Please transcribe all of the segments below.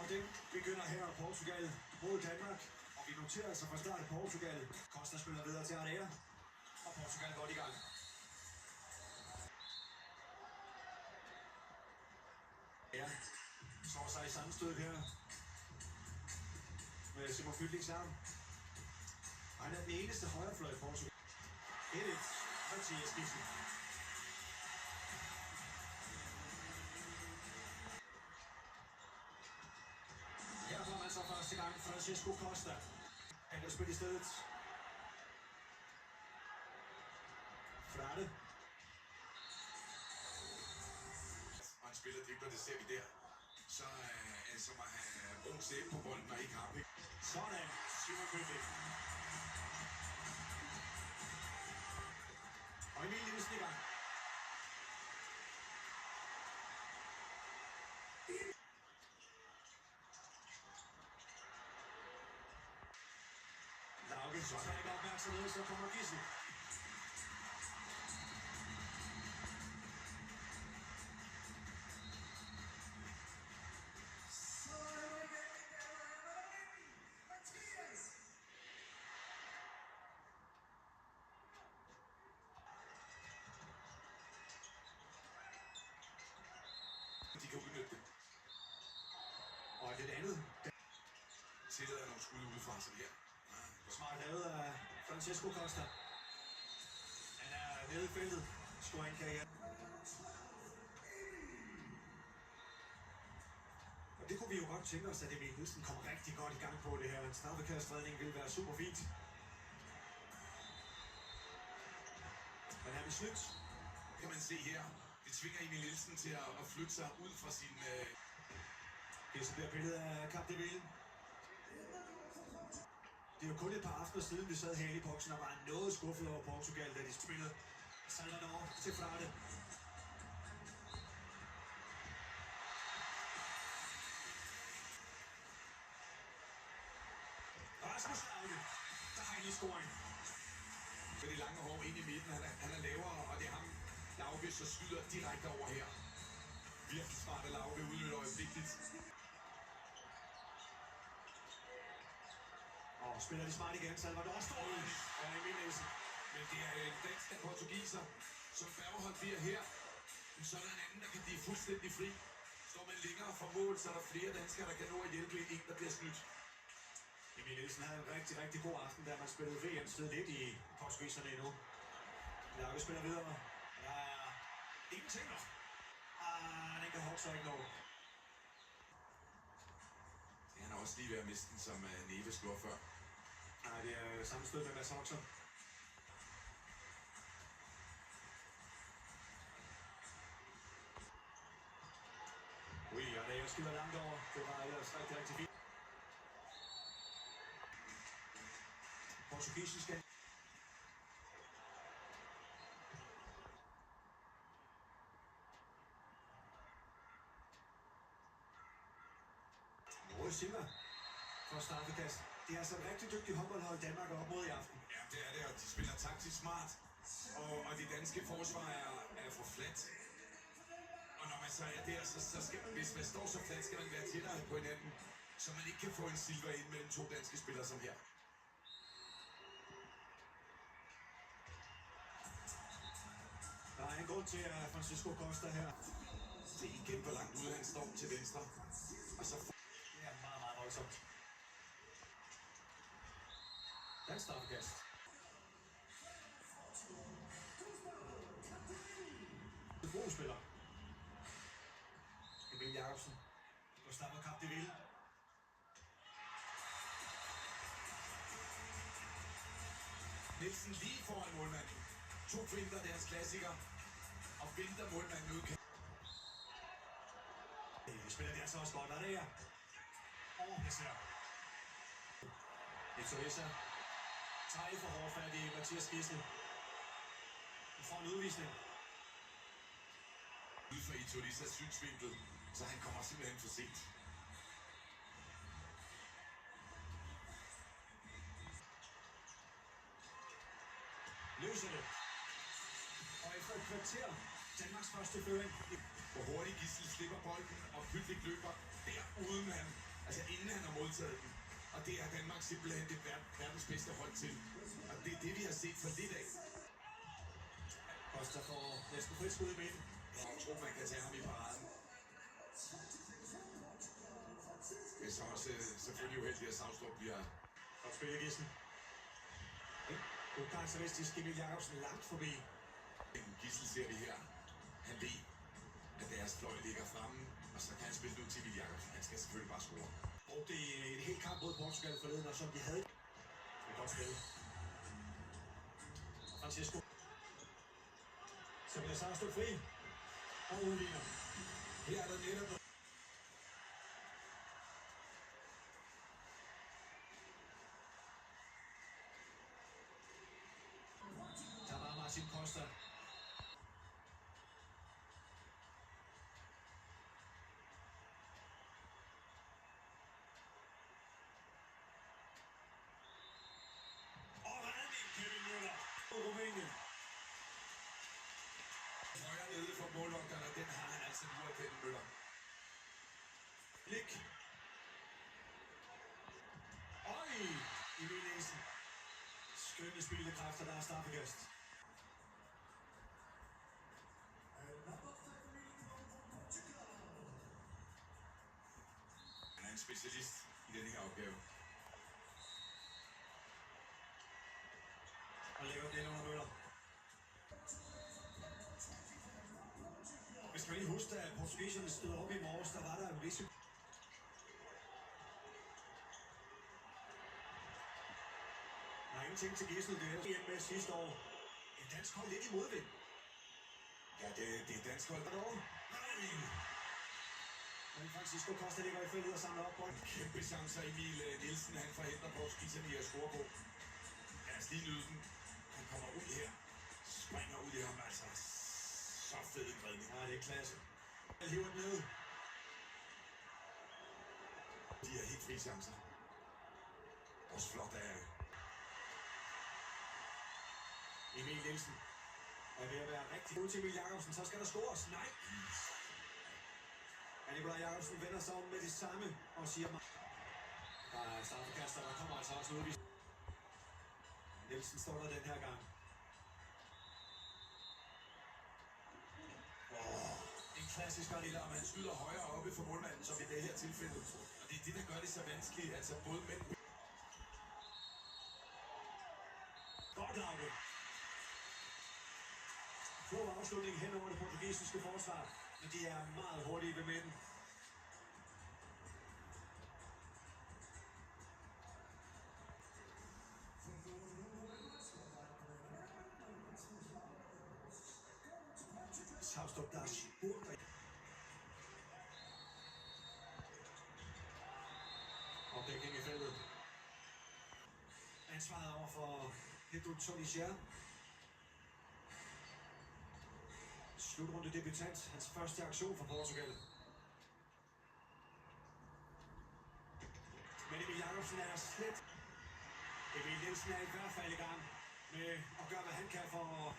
den begynder her Portugal mod Danmark. Og vi noterer sig fra start Portugal. Costa spiller videre til Ardea. Og Portugal går i gang. Ja, så sig i sammenstød her med Simon Fyldings arm. Han er den eneste højrefløj i Portugal. 1-1. Mathias Gissen. Her får man så første gang Francisco Costa. Han kan spille i stedet. Frade. Og en spiller dribler, det ser vi der. Så som at have brugt sæbe på bolden og ikke har pik. Sådan. Simon Fylding. Og Emil Nielsen i gang. Lauke, så er ikke opmærksomhed, så kommer Gissen. De kan udnytte det. Og det andet. Tillader nogle skud udefra, som her. Smart lavet af Francisco Costa. Han er nede i feltet. Scoring-karriere. Og det kunne vi jo godt tænke os, at Emil Nielsen kom rigtig godt i gang på det her. En straffekastredning ville være super fint. Men er vi snydt? Kan man se her. Det tvinger Emil Nielsen til at flytte sig ud fra sin... Det er så der billede af Cap de Ville. Det er jo kun et par aftener siden, vi sad her i boksen og var noget skuffet over Portugal, da de spillede. Salvador til Frade. Rasmus Lauke, der har en scoring. Med det lange hår ind i midten, han er lavere, og det er ham, Lauke, så skyder direkte over her. Virkelig smart at Lauke udnytter øjeblikkeligt. Og spiller de smart igen, Salvador står ud af Emil Nielsen. Men det er en dansk af portugiser, som Bergerholt bliver her. Så er der en anden, der kan blive fuldstændig fri. Står man længere fra mål, så er der flere danskere, der kan nå at hjælpe en, der bliver snydt. Emil Nielsen havde en rigtig, rigtig god aften, da man spillede VM. Stod lidt i portugiserne endnu. Lauke spiller videre. Ja, ingenting nok. Den kan Hawks så ikke nå. Han har også lige ved at miste den, som Neves gjorde før. Nej, det er samme stød med Mads Hawkser. Ui, og det er skyder langt over. Det var ellers rigtig, rigtig fint. Portugisiske. Moe Simmer for straffekast. Det er altså et rigtig dygtigt håndboldhold Danmark op mod i aften. Ja, det er det, og de spiller taktisk smart. Og det danske forsvar er for fladt. Og når man så er der, så skal man, hvis man står så fladt, skal man være tættere på hinanden, så man ikke kan få en silver ind mellem to danske spillere som her. Der er en grund til, at Francisco Costa her. Se igen, hvor langt ude han står til venstre. Og så... Det er meget, meget voldsomt. Dansk straffekast. Det er god spiller. Emil Jacobsen. Gustavo Cap de Ville. Nielsen lige foran målmanden. To finter deres klassiker. Og finter målmanden ud. Det spiller de altså også godt, og det er overplaceret. Eto'Issa tager i for hårdt fat i Mathias Gissen. Han får en udvisning. Ud fra Eto'Issas synsvinkel, så han kommer simpelthen for sent. Løser det. Og efter et kvarter, Danmarks første føring. Hvor hurtigt Gissen slipper bolden, og Pytlik løber der uden han Altså inden han har modtaget den. Og det er Danmark simpelthen det verdens bedste hold til. Og det er det, vi har set for lidt af. Costa får næsten frit skud i midten. Jeg tror, man kan tage ham i paraden. Det er så også selvfølgelig uheldigt, at Savstrup bliver... Godt spiller Gissen. Ukarakteristisk Emil Jacobsen langt forbi. Gissel ser vi her. Han ved, at deres fløj ligger fremme, og så kan han spille ud til Emil Jacobsen. Han skal selvfølgelig bare score. Brugte en hel kamp mod Portugal forleden, og som de havde. Det er godt spil. Francisco. Så bliver Savstrup fri. Og udligner. Her er der netop noget. Der var Martin Costa. Og redning Kevin Müller. Rumænien. Højre nede for målvogterne, og den har han altså nu af Kevin Müller. Blik. Øj! Emil Nielsen. Skønne spillekræfter, der er straffekast. Han er en specialist i denne her opgave. Og lægger den under Møller. Vi skal lige huske, at portugiserne stod op i morges, der var der en risiko. Der er ingenting til Gissel, det er hjemme med sidste år. En dansk hold lidt i modvind. Ja, det er dansk hold. Nej! Men Francisco Costa ligger i feltet og samler op bolden. Kæmpe chancer. Emil Nielsen, han forhindrer portugiserne i at score på. Lad os lige nyde den. Han kommer ud her. Springer ud i ham, altså. Så fed en redning. Ja, det er klasse. Jeg hiver den ned. De er helt fri chancer. Også flot af Emil Nielsen er ved at være rigtig god til Emil Jacobsen. Så skal der scores. Nej! Nikolaj Jacobsen vender sig om med det samme og siger... Der er straffekaster, der kommer altså også udvist. Nielsen står der den her gang. En klassisk eller man skyder højere oppe for målmanden, som i det her tilfælde. Og det er det, der gør det så vanskeligt. Altså både mænd... Godt lavet. Få afslutning hen over det portugisiske forsvar, men de er meget hurtige ved midten. Savstrup, der er spurgt. Opdækning i feltet. Ansvaret over for Pedro Tolichère. Slutrunde debutant. Hans første aktion for Portugal. Men Emil Jacobsen er slet. Emil Nielsen er i hvert fald i gang med at gøre, hvad han kan for at...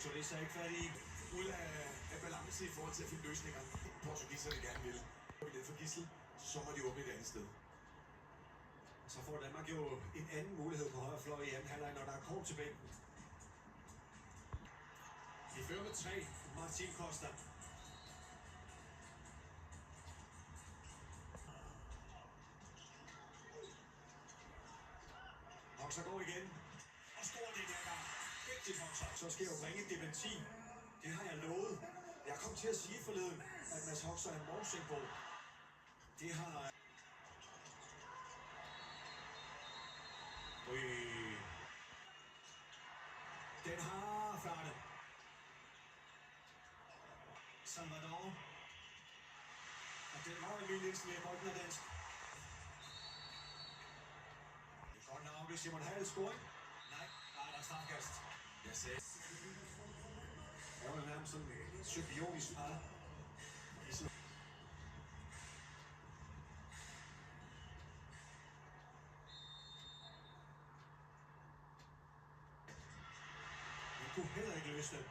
Tolichère er ikke færdig. Ud af balance i forhold til at finde løsninger. Portugiserne gerne vil. Ned for Gissel, så må de åbne et andet sted. Så får Danmark jo en anden mulighed på højre fløj i anden halvleg, når der er kort til bænken. De fører med 3. Martin Costa. Hoxha går igen. Og scorer den her gang. Vigtigt Hoxha. Så skal jeg jo bringe et dementi. Det har jeg lovet. Jeg kom til at sige forleden, at Mads Hoxha er en morgsing på. Det har... Den har Færne. Salvador. Og den var Emil Nielsen med bolden af dansk. Det er godt navn, hvis Simon Hall scoring. Nej, der er strafkast. Jeg sagde... Det var nærmest sådan en symbionisk par. kunne heller ikke løse den.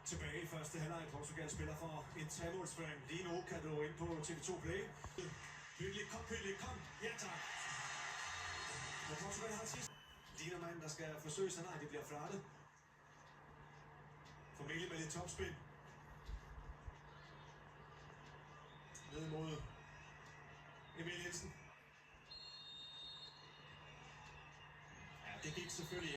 Tilbage i første halvleg. Portugal spiller for en 3-målsføring. Lige nu kan du ind på TV2 Play. Pytlik, kom. Ja, tak. Og Portugal har sidst. Ligner man, der skal forsøge sig. Nej, det bliver flattet. Formentlig med lidt topspin. Ned mod Emil Jensen. Ja, det gik selvfølgelig